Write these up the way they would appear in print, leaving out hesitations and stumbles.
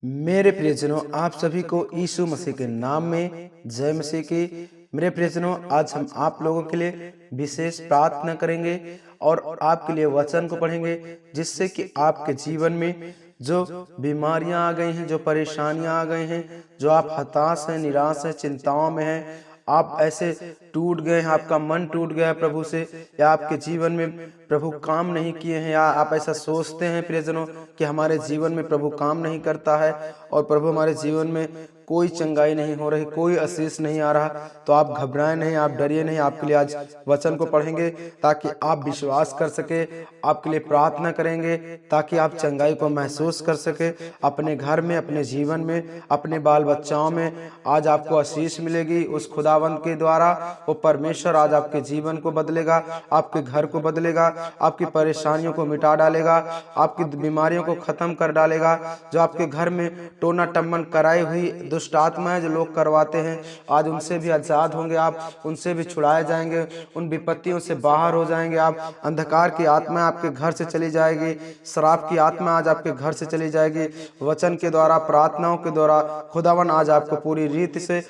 मेरे प्रियजनों, आप सभी को यीशु मसीह के नाम में जय मसीह की। मेरे प्रियजनों, आज हम आप लोगों के लिए विशेष प्रार्थना करेंगे और आपके लिए वचन को पढ़ेंगे, जिससे कि आपके जीवन में जो बीमारियां आ गई हैं, जो परेशानियां आ गई हैं, जो आप हताश हैं, निराश हैं, चिंताओं में हैं, आप ऐसे टूट गए हैं, आपका मन टूट गया है प्रभु से, या आपके जीवन में प्रभु काम नहीं किए हैं, या आप ऐसा सोचते हैं प्रियजनों कि हमारे जीवन में प्रभु काम नहीं करता है और प्रभु हमारे जीवन में कोई चंगाई नहीं हो रही, कोई आशीष नहीं आ रहा, तो आप घबराएं नहीं, आप डरिए नहीं। आपके लिए आज वचन को पढ़ेंगे ताकि आप विश्वास कर सके, आपके लिए प्रार्थना करेंगे ताकि आप चंगाई को महसूस कर सके अपने घर में, अपने जीवन में, अपने बाल बच्चाओं में। आज आपको आशीष मिलेगी उस खुदावंत के द्वारा। वो परमेश्वर आज आपके जीवन को बदलेगा, आपके घर को बदलेगा, आपकी परेशानियों को मिटा डालेगा, आपकी बीमारियों को खत्म कर डालेगा। जो आपके घर में टोना टम्मन कराई हुई दुष्ट आत्माएं जो लोग करवाते हैं, आज उनसे भी आजाद होंगे आप, उनसे भी छुड़ाए जाएंगे, उन विपत्तियों से बाहर हो जाएंगे आप। अंधकार की आत्मा आपके घर से चली जाएगी, शराब की आत्मा आज आपके घर से चली जाएगी। वचन के द्वारा, प्रार्थनाओं के द्वारा खुदावन आज आपको पूरी रीति से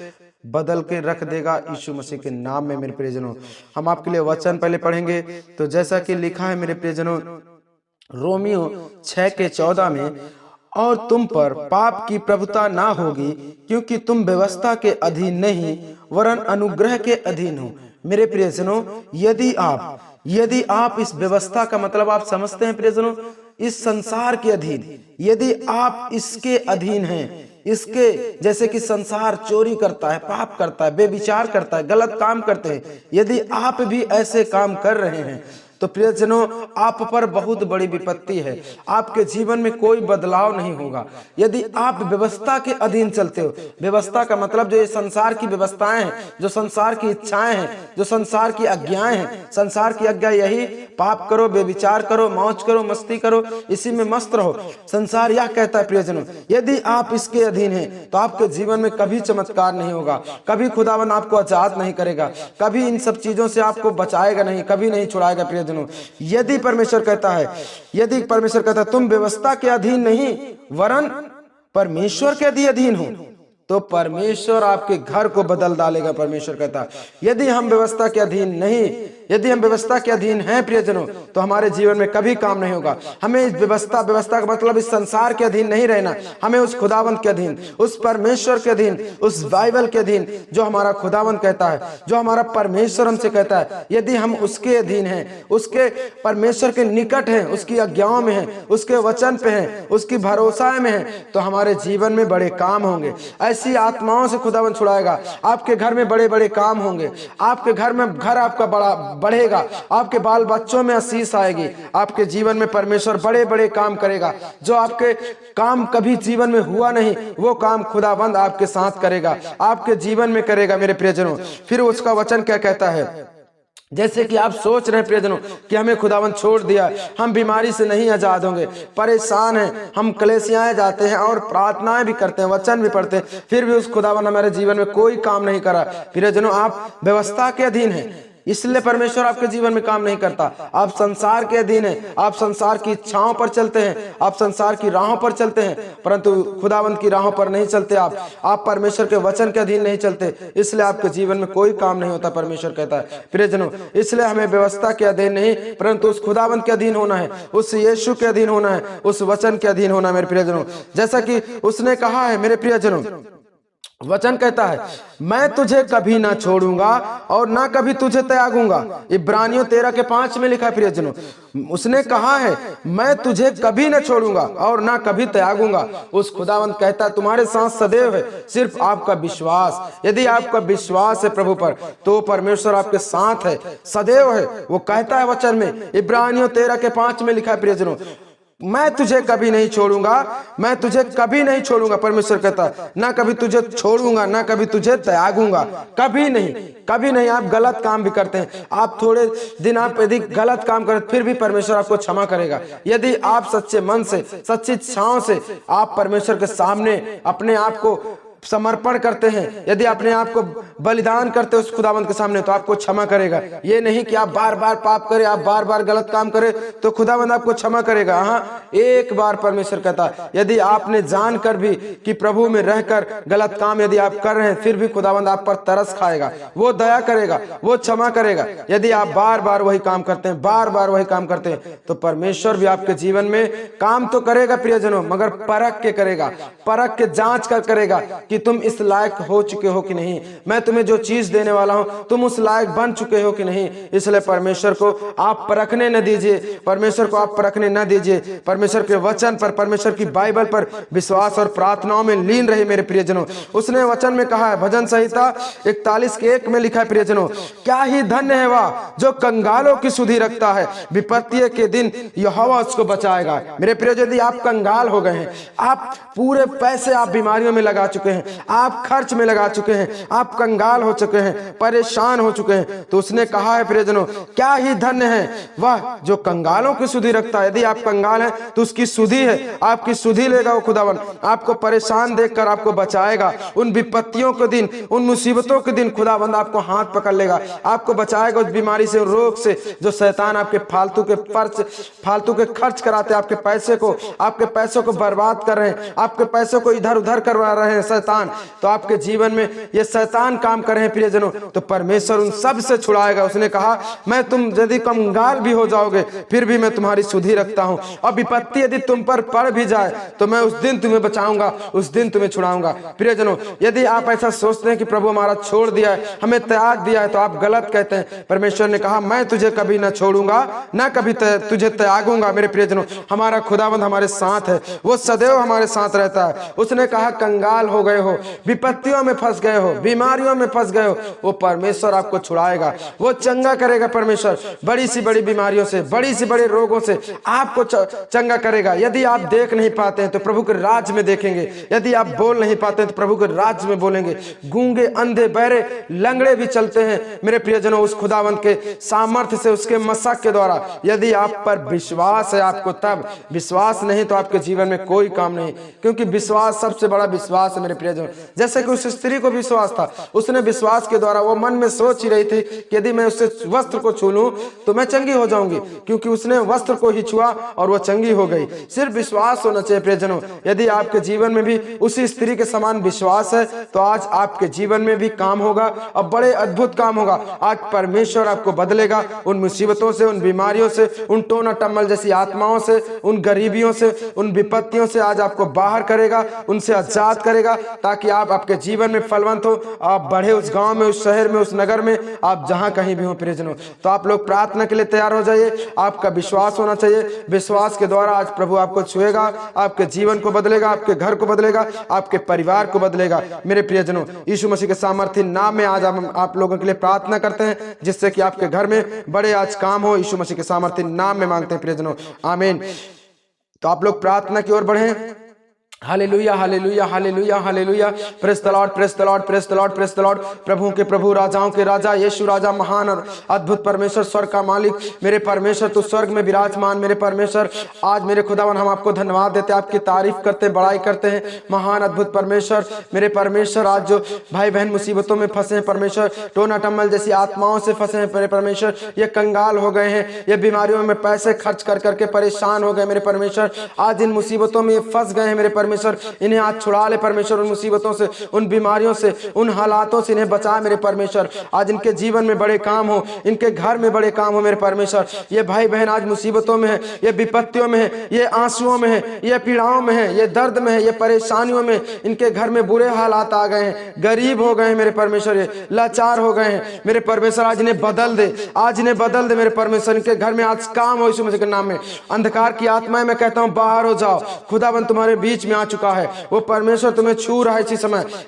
बदल के रख देगा यीशु मसीह के नाम में। मेरे प्रियजनों, हम आपके लिए वचन पहले पढ़ेंगे। तो जैसा कि लिखा है मेरे प्रियजनों, रोमियो 6:14 में, और तुम पर पाप की प्रभुता ना होगी, क्योंकि तुम व्यवस्था के अधीन नहीं वरन अनुग्रह के अधीन हो। मेरे प्रियजनों, यदि आप इस व्यवस्था का मतलब आप समझते हैं प्रियजनों, इस संसार के अधीन, यदि आप इसके अधीन हैं, इसके जैसे कि संसार चोरी करता है, पाप करता है, बेविचार करता है, गलत काम करते हैं, यदि आप भी ऐसे काम कर रहे हैं तो प्रियजनों, आप पर बहुत बड़ी विपत्ति है। आपके जीवन में कोई बदलाव नहीं होगा यदि आप व्यवस्था के अधीन चलते हो। व्यवस्था का मतलब जो ये संसार की व्यवस्थाएं हैं, जो संसार की इच्छाएं हैं, जो संसार की आज्ञाएं हैं। संसार की आज्ञा यही, पाप करो, बेविचार करो, मौज करो, मस्ती करो, इसी में मस्त रहो। संसार यह कहता है प्रियजनों, यदि आप इसके अधीन हैं तो आपके जीवन में कभी चमत्कार नहीं होगा, कभी खुदावन आपको आजाद नहीं करेगा, कभी इन सब चीजों से आपको बचाएगा नहीं, कभी नहीं छुड़ाएगा। प्रियजनों, यदि परमेश्वर कहता है तुम व्यवस्था के अधीन नहीं वरन परमेश्वर के अधीन हो, तो परमेश्वर आपके घर को बदल डालेगा। परमेश्वर कहता है यदि हम व्यवस्था के अधीन नहीं, यदि हम व्यवस्था के अधीन हैं प्रियजनों, तो हमारे जीवन में कभी काम नहीं होगा। हमें इस व्यवस्था का मतलब इस संसार के अधीन नहीं रहना, हमें उस खुदावंत के अधीन, उस परमेश्वर के अधीन, उस बाइबल के अधीन, जो हमारा खुदावंत कहता है, जो हमारा परमेश्वर हमसे कहता है, यदि हम उसके अधीन हैं, उसके परमेश्वर के निकट हैं, उसकी आज्ञाओं में हैं, उसके वचन पे हैं, उसकी भरोसा में हैं, तो हमारे जीवन में बड़े काम होंगे। ऐसी आत्माओं से खुदावन छुड़ाएगा। आपके घर में बड़े बड़े काम होंगे, आपके घर में घर आपका बड़ा बढ़ेगा, आपके बाल बच्चों में आशीष आएगी, आपके जीवन में परमेश्वर बड़े बड़े काम करेगा। जो आपके काम कभी जीवन में हुआ नहीं, वो काम खुदावंद आपके साथ करेगा, आपके जीवन में करेगा। मेरे प्रियजनों, फिर उसका वचन क्या कहता है? जैसे कि आप सोच रहे हैं प्रियजनों कि हमें खुदावन छोड़ दिया, हम बीमारी से नहीं आजाद होंगे, परेशान हैं, हम कलेसियाएं जाते हैं और प्रार्थनाएं भी करते हैं, वचन भी पढ़ते हैं, फिर भी उस खुदावन हमारे जीवन में कोई काम नहीं करा। प्रियजनों, आप व्यवस्था के अधीन हैं, इसलिए परमेश्वर आपके जीवन में काम नहीं करता। आप संसार के अधीन हैं, आप संसार की इच्छाओं पर चलते हैं, आप संसार की राहों पर चलते हैं, परंतु खुदावंत की राहों पर नहीं चलते। आप परमेश्वर के वचन के अधीन नहीं चलते, इसलिए आपके जीवन में कोई काम नहीं होता। परमेश्वर कहता है प्रियजनों, इसलिए हमें व्यवस्था के अधीन नहीं, परंतु उस खुदावंत के अधीन होना है, उस यीशु के अधीन होना है, उस वचन के अधीन होना है। मेरे प्रियजनों, जैसा कि उसने कहा है, मेरे प्रियजनों, वचन कहता है मैं तुझे कभी ना छोड़ूंगा और ना कभी तुझे त्यागूंगा। इब्रानियों 13:5 में लिखा है प्रियजनों, उसने कहा है मैं तुझे कभी ना छोड़ूंगा और ना कभी त्यागूंगा। उस खुदावंत कहता है तुम्हारे साथ सदैव है, सिर्फ आपका विश्वास। यदि आपका विश्वास है प्रभु पर, तो परमेश्वर आपके साथ है, सदैव है। वो कहता है वचन में, इब्रानियों 13:5 में लिखा है प्रियजनों, मैं तुझे कभी नहीं छोड़ूंगा, मैं तुझे कभी नहीं छोड़ूंगा। परमेश्वर कहता है ना कभी तुझे छोड़ूंगा, ना कभी तुझे त्यागूंगा, कभी नहीं, कभी नहीं। आप गलत काम भी करते हैं, आप थोड़े दिन आप यदि गलत काम करें, फिर भी परमेश्वर आपको क्षमा करेगा। यदि आप सच्चे मन से, सच्ची इच्छाओं से आप परमेश्वर के सामने अपने आप को समर्पण करते हैं, यदि अपने आप को बलिदान करते हैं उस खुदावंद के सामने, तो आपको क्षमा करेगा। ये नहीं कि आप बार बार पाप करें, आप बार बार गलत काम करें तो खुदावंद आपको क्षमा करेगा। हाँ, एक बार परमेश्वर कहता, यदि आपने जानकर भी कि प्रभु में रहकर गलत काम यदि आप कर रहे हैं, फिर भी खुदावंद आप पर तरस खाएगा, वो दया करेगा, वो क्षमा करेगा। यदि आप बार बार वही काम करते हैं, बार बार वही काम करते हैं, तो परमेश्वर भी आपके जीवन में काम तो करेगा प्रियजनों, मगर परख के करेगा, परख के जांच कर करेगा कि तुम इस लायक हो चुके हो कि नहीं, मैं तुम्हें जो चीज देने वाला हूं तुम उस लायक बन चुके हो कि नहीं। इसलिए परमेश्वर को आप परखने न दीजिए, परमेश्वर को आप परखने न दीजिए। परमेश्वर के वचन पर, परमेश्वर की बाइबल पर विश्वास और प्रार्थनाओं में लीन रहे मेरे प्रियजनों। उसने वचन में कहा है, भजन संहिता 41:1 में लिखा है प्रियजनों, क्या ही धन्य है वह जो कंगालों की सुधि रखता है, विपत्ति के दिन यहोवा उसको बचाएगा। मेरे प्रिय, यदि आप कंगाल हो गए हैं, आप पूरे पैसे आप बीमारियों में लगा चुके हैं, आप खर्च में लगा चुके हैं, आप कंगाल हो चुके हैं, परेशान हो चुके हैं, तो उसने कहा है प्रियजनों, क्या ही धन्य है वह जो कंगालों की सुधि रखता है। यदि आप कंगाल हैं तो उसकी सुधि है, आपकी सुधि लेगा वो खुदावन, आपको परेशान देखकर आपको बचाएगा। उन विपत्तियों के दिन, उन मुसीबतों के दिन खुदावंद आपको हाथ पकड़ लेगा, आपको बचाएगा उस बीमारी से, रोग से, जो शैतान आपके फालतू के खर्च कराते, आपके पैसों को बर्बाद कर रहे हैं, आपके पैसों को इधर उधर करवा रहे हैं शैतान, तो आपके जीवन में ये शैतान काम कर रहे हैं प्रियजनों, तो परमेश्वर उन सब से छुड़ाएगा। उसने कहा, मैं तुम यदि कंगाल भी हो जाओगे फिर भी मैं तुम्हारी सुधि रखता हूं, और विपत्ति यदि तुम पर पड़ भी जाए तो मैं उस दिन तुम्हें बचाऊंगा, उस दिन तुम्हें छुड़ाऊंगा। प्रियजनों, यदि आप ऐसा सोचते हैं कि प्रभु हमारा छोड़ दिया है, हमें त्याग दिया है, तो आप गलत कहते हैं। परमेश्वर ने कहा, मैं तुझे कभी ना छोड़ूंगा, ना कभी तुझे त्यागूंगा। मेरे प्रियजनों, हमारा खुदावंद हमारे साथ है, वो सदैव हमारे साथ रहता है। उसने कहा, कंगाल हो गए हो, विपत्तियों में फंस गए हो, बीमारियों में फंस गए हो, वो परमेश्वर आपको छुड़ाएगा, वो चंगा करेगा। परमेश्वर बड़ी सी बड़ी बीमारियों से, बड़ी सी बड़े रोगों से आपको चंगा करेगा। यदि आप देख नहीं पाते हैं तो प्रभु के राज में देखेंगे, यदि आप बोल नहीं पाते हैं तो प्रभु के राज में बोलेंगे। गूंगे, अंधे, बहरे, लंगड़े भी चलते हैं मेरे प्रियजनों उस खुदावंत के सामर्थ्य से, उसके मशक के द्वारा। यदि आप पर विश्वास है आपको, तब विश्वास नहीं तो आपके जीवन में कोई काम नहीं, क्योंकि विश्वास सबसे बड़ा विश्वास है मेरे प्रियजनों। जैसे कि उस स्त्री को विश्वास था, उसने विश्वास के द्वारा, वो मन में सोच ही रही थी कि यदि मैं उससे वस्त्र को छू लूं तो मैं चंगी हो जाऊंगी, क्योंकि उसने वस्त्र को ही छुआ और वो चंगी हो गई। सिर्फ विश्वास होना चाहिए प्रियजनों। यदि आपके जीवन में भी उसी स्त्री के समान विश्वास है तो आज आपके जीवन में भी काम होगा और बड़े अद्भुत काम होगा। आज परमेश्वर आपको बदलेगा, उन मुसीबतों से, उन बीमारियों से, उन टोना टम्मल जैसी आत्माओं से, उन गरीबियों से, उन विपत्तियों से आज आपको बाहर करेगा, उनसे आजाद करेगा, ताकि आप आपके जीवन में फलवंत हो, आप बढ़े उस गांव में, उस शहर में, उस नगर में, आप जहां कहीं भी हो प्रियजनों। तो आप लोग प्रार्थना के लिए तैयार हो जाइए। आपका विश्वास होना चाहिए, विश्वास के द्वारा आज प्रभु आपको छुएगा, आपके जीवन को बदलेगा, आपके घर को बदलेगा, आपके परिवार को बदलेगा। मेरे प्रियजनों, यीशु मसीह के सामर्थ्य नाम में आज हम आप लोगों के लिए प्रार्थना करते हैं, जिससे कि आपके घर में बड़े आज काम हो। यीशु मसीह के सामर्थ्य नाम में मांगते हैं प्रियजनों, आमीन। तो आप लोग प्रार्थना की ओर बढ़ें। Hallelujah, hallelujah, hallelujah, hallelujah. Praise the lord, praise the lord, praise the lord, praise the lord. प्रभु के प्रभु, राजाओं के राजा, यीशु राजा, महान और अद्भुत परमेश्वर, स्वर्ग का मालिक। मेरे परमेश्वर, तू स्वर्ग में विराजमान मेरे परमेश्वर, आज मेरे खुदावन हम आपको धन्यवाद देते हैं, आपकी तारीफ करते हैं, बड़ाई करते हैं। महान अद्भुत परमेश्वर, मेरे परमेश्वर, आज जो भाई बहन मुसीबतों में फंसे हैं परमेश्वर, टोना टम्मल जैसी आत्माओं से फंसे हैं मेरे परमेश्वर, ये कंगाल हो गए हैं, ये बीमारियों में पैसे खर्च कर करके परेशान हो गए मेरे परमेश्वर, आज इन मुसीबतों में ये फंस गए हैं मेरे परमेश्वर, इन्हें आज छुड़ा ले परमेश्वर, उन मुसीबतों से, उन बीमारियों से, उन हालातों से इन्हें बचा मेरे परमेश्वर। आज इनके जीवन में बड़े काम हो, इनके घर में बड़े काम हो मेरे परमेश्वर। ये भाई बहन आज मुसीबतों में है, ये विपत्तियों में है, ये आंसुओं में है, ये पीड़ाओं में है, ये दर्द में है, ये परेशानियों में, इनके घर में बुरे हालात आ गए हैं, गरीब हो गए हैं मेरे परमेश्वर, ये लाचार हो गए हैं मेरे परमेश्वर। आज इन्हें बदल दे, आज इन्हें बदल दे मेरे परमेश्वर। इनके घर में आज काम हो यीशु मसीह के नाम में। अंधकार की आत्माएं मैं कहता हूं बाहर हो जाओ, खुदाबंद तुम्हारे बीच में आ चुका है, वो परमेश्वर तुम्हें छू रहा है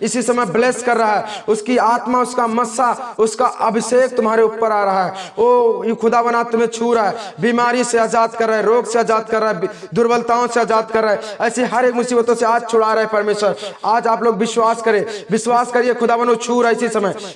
इसी समय ब्लेस कर रहा है, उसकी आत्मा, उसका मस्सा, उसका अभिषेक तुम्हारे ऊपर आ रहा है। ओ खुदाबंद आज तुम्हें छू रहा है, बीमारी से आजाद कर रहा है, रोग से आजाद कर रहा है, दुर्बलताओं से आजाद कर रहा है, ऐसी हर एक मुसीबतों से आज छुड़ा रहा है परमेश्वर। आज आप लोग विश्वास करें, विश्वास करिए, खुदाबंद वो छू रहा है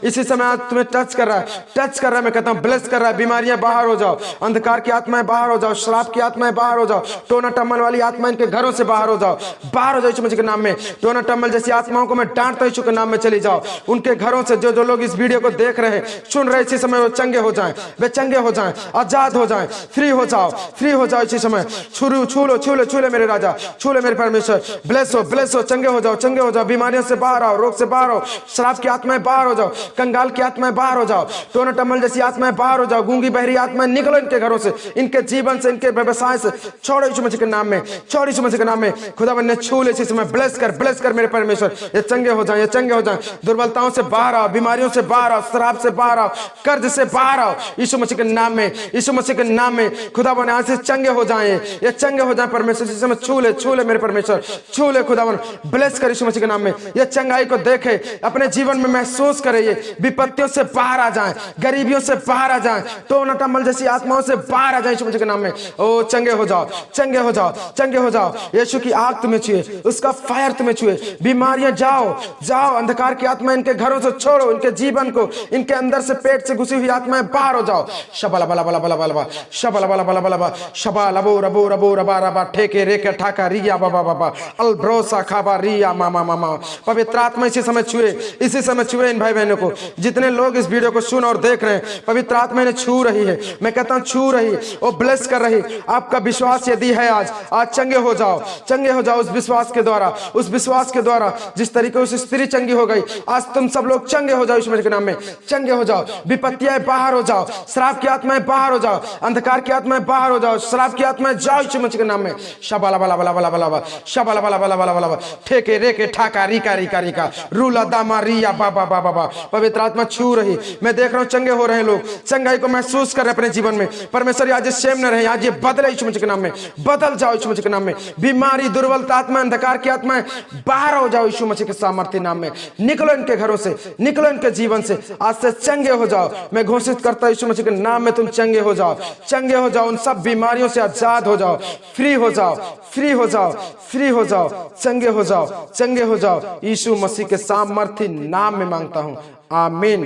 इसी समय आज तुम्हें टच कर रहा है, टच कर रहा है, मैं कहता हूं ब्लेस कर रहा है। बीमारियां बाहर हो जाओ, अंधकार की आत्माएं बाहर हो जाओ, शराब की आत्माएं बाहर हो जाओ, टोना टम्मल वाली आत्मा इनके घरों से बाहर हो जाओ, बाहर हो जाओ यीशु मसीह के नाम में। टोना टम्बल जैसी आत्माओं को मैं डांटता हूं, यीशु के नाम में चली जाओ। उनके घरों से जो लोग इस वीडियो को देख रहे हैं, सुन रहे इसी समय, वो चंगे हो जाएं, वे चंगे हो जाएं, आजाद हो जाएं, फ्री हो जाओ, फ्री हो जाओ इसी समय। छू लो मेरे राजा, छू ले मेरे परमेश्वर। ब्लेस हो, चंगे हो जाओ, चंगे हो जाओ। बीमारियों से बाहर आओ, रोग से बाहर आओ, शराब की आत्माएं बाहर हो जाओ, कंगाल की आत्माएं बाहर हो जाओ, टोना टम्बल जैसी आत्माएं बाहर हो जाओ, गूंगी बहरी आत्माएं निकलो इनके घरों से, इनके जीवन से, इनके व्यवसाय से, छोड़ो यीशु मसीह के नाम में, छोड़ो यीशु मसीह के नाम में। खुदावन ने छू ले इसी समय। ब्लेस कर मेरे परमेश्वर। ये चंगे हो जाए, ये चंगे हो जाए। दुर्बलताओं से बाहर आओ, बीमारियों से बाहर आओ, शराब से बाहर आओ, कर्ज से बाहर आओ यीशु मसीह के नाम में, यीशु मसीह के नाम में। खुदावन आज से चंगे हो जाए, ये चंगे हो जाए परमेश्वर। इसी समय छू ले मेरे परमेश्वर, छू ले खुदावन। ब्लेस कर यीशु मसीह के नाम में। ये चंगाई को देखे, अपने जीवन में महसूस करे, ये विपत्तियों से बाहर आ जाए, गरीबियों से बाहर आ जाए, टोना टम्बल जैसी आत्माओं से बाहर आ जाए यीशु मसीह के नाम में। ओ चंगे हो जाओ, चंगे हो जाओ, चंगे हो जाओ। यीशु की आग तुम्हें छुए, उसका फायर तुम्हें छुए। बीमारियां जाओ, जाओ। अंधकार की आत्मा इनके घरों से छोड़ो, इनके जीवन को, इनके अंदर से पेट से घुसी हुई आत्माएं बाहर हो जाओ। शबला बला बला बला बला शबला बला बला बला शबा लबो रबो रबो रबा रबा ठेके रेके ठाका रिया बाबा बाबा अलब्रोसा खाबा रिया मामा मामा। पवित्र आत्मा इसी समय छुए, इसी समय छुए इन भाई बहनों को। जितने लोग इस वीडियो को सुन और देख रहे हैं, पवित्र आत्मा इन्हें छू रही है। मैं कहता हूं छू रही, वो ब्लेस कर रही। आपका विश्वास यदि है आज चंगे हो जाओ, चंगे हो जाओ। उस विश्वास के द्वारा, उस विश्वास के द्वारा जिस तरीके उस स्त्री चंगी हो गई, आज तुम सब लोग चंगे हो जाओ यीशु मसीह के नाम में। चंगे हो जाओ, विपत्तियां बाहर हो जाओ, शराब की आत्माएं बाहर हो जाओ, अंधकार की आत्माएं बाहर हो जाओ, शराब की आत्माएं जाओ यीशु मसीह के नाम में। शबाला बला बला बला बला शबाला बला बला बला बला ठेके रेके ठाका रिका रिका रिका रूला दामा रिया बाबा बाबा बाबा। पवित्र आत्मा छू रही। मैं देख रहा हूं चंगे हो रहे हैं लोग, चंगाई को महसूस कर रहे अपने जीवन में। परमेश्वर आज सेम न रहे, आज ये बदले यीशु मसीह के नाम में, बदल जाओ यीशु मसीह के नाम में। बीमारी, दुर्बलता आत्मा, अंधकार की आत्माएं बाहर हो जाओ यीशु मसीह के सामर्थ्य नाम में। निकलो इनके घरों से, निकलो इनके जीवन से, आज से चंगे हो जाओ। मैं घोषित करता हूं यीशु मसीह के नाम में, तुम चंगे हो जाओ, चंगे हो जाओ। उन सब बीमारियों से आजाद हो जाओ, फ्री हो जाओ, फ्री हो जाओ, फ्री हो जाओ, चंगे हो जाओ, चंगे हो जाओ। यीशु मसीह के सामर्थ्य नाम में मांगता हूं, आमीन।